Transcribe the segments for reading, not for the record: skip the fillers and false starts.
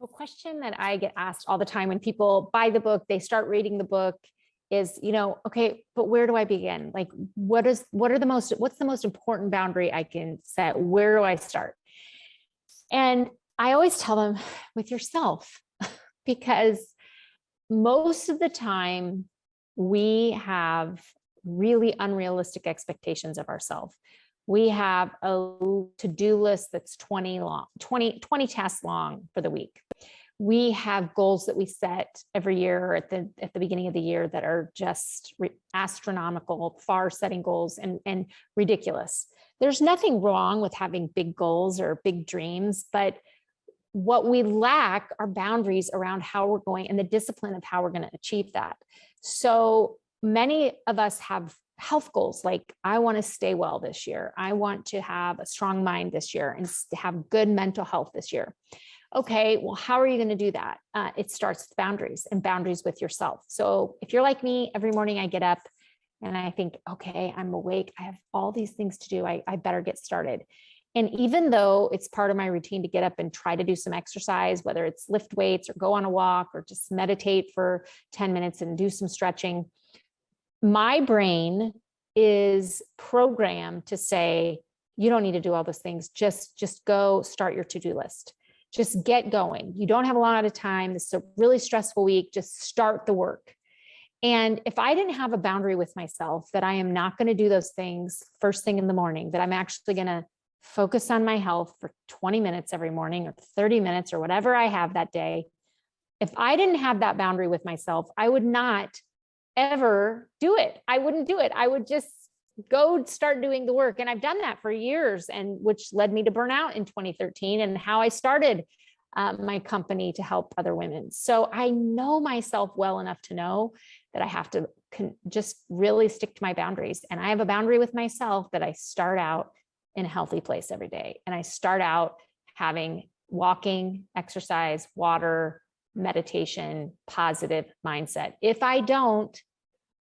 A question that I get asked all the time when people buy the book, they start reading the book is, okay, but where do I begin? Like, what's the most important boundary I can set? Where do I start? And I always tell them with yourself, because most of the time we have really unrealistic expectations of ourselves. We have a to-do list that's 20 tasks long for the week. We have goals that we set every year at the beginning of the year that are just astronomical, far-setting goals and ridiculous. There's nothing wrong with having big goals or big dreams, but what we lack are boundaries around how we're going and the discipline of how we're going to achieve that. So many of us have health goals, like I want to stay well this year. I want to have a strong mind this year and have good mental health this year. Okay, well, how are you going to do that? It starts with boundaries and boundaries with yourself. So if you're like me, every morning I get up and I think, okay, I'm awake. I have all these things to do. I better get started. And even though it's part of my routine to get up and try to do some exercise, whether it's lift weights or go on a walk or just meditate for 10 minutes and do some stretching, my brain is programmed to say, you don't need to do all those things. Just go start your to-do list. Just get going. You don't have a lot of time. This is a really stressful week. Just start the work. And if I didn't have a boundary with myself that I am not going to do those things first thing in the morning, that I'm actually going to focus on my health for 20 minutes every morning or 30 minutes or whatever I have that day, if I didn't have that boundary with myself, I would not ever do it. I wouldn't do it. I would just go start doing the work. And I've done that for years, and which led me to burnout in 2013 and how I started my company to help other women. So I know myself well enough to know that I have to just really stick to my boundaries. And I have a boundary with myself that I start out in a healthy place every day. And I start out having walking, exercise, water, meditation, positive mindset. If I don't,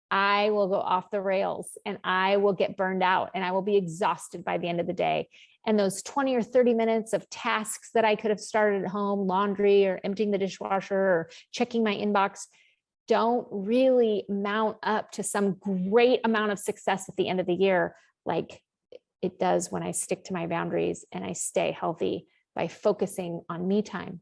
I will go off the rails and I will get burned out and I will be exhausted by the end of the day. And those 20 or 30 minutes of tasks that I could have started at home, laundry or emptying the dishwasher or checking my inbox, don't really mount up to some great amount of success at the end of the year, like it does when I stick to my boundaries and I stay healthy by focusing on me time.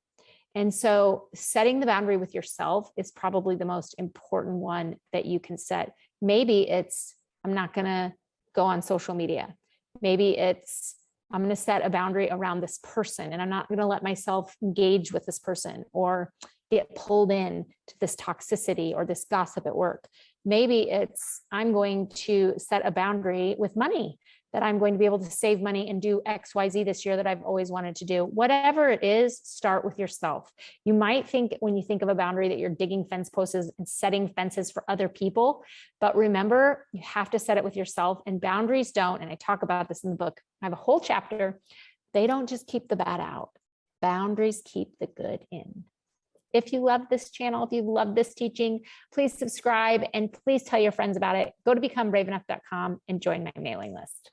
And so setting the boundary with yourself is probably the most important one that you can set. Maybe it's, I'm not going to go on social media. Maybe it's, I'm going to set a boundary around this person and I'm not going to let myself engage with this person or get pulled in to this toxicity or this gossip at work. Maybe it's, I'm going to set a boundary with money, that I'm going to be able to save money and do X, Y, Z this year that I've always wanted to do. Whatever it is, start with yourself. You might think when you think of a boundary that you're digging fence posts and setting fences for other people, but remember, you have to set it with yourself, and boundaries don't, and I talk about this in the book. I have a whole chapter. They don't just keep the bad out. Boundaries keep the good in. If you love this channel, if you love this teaching, please subscribe and please tell your friends about it. Go to becomebraveenough.com and join my mailing list.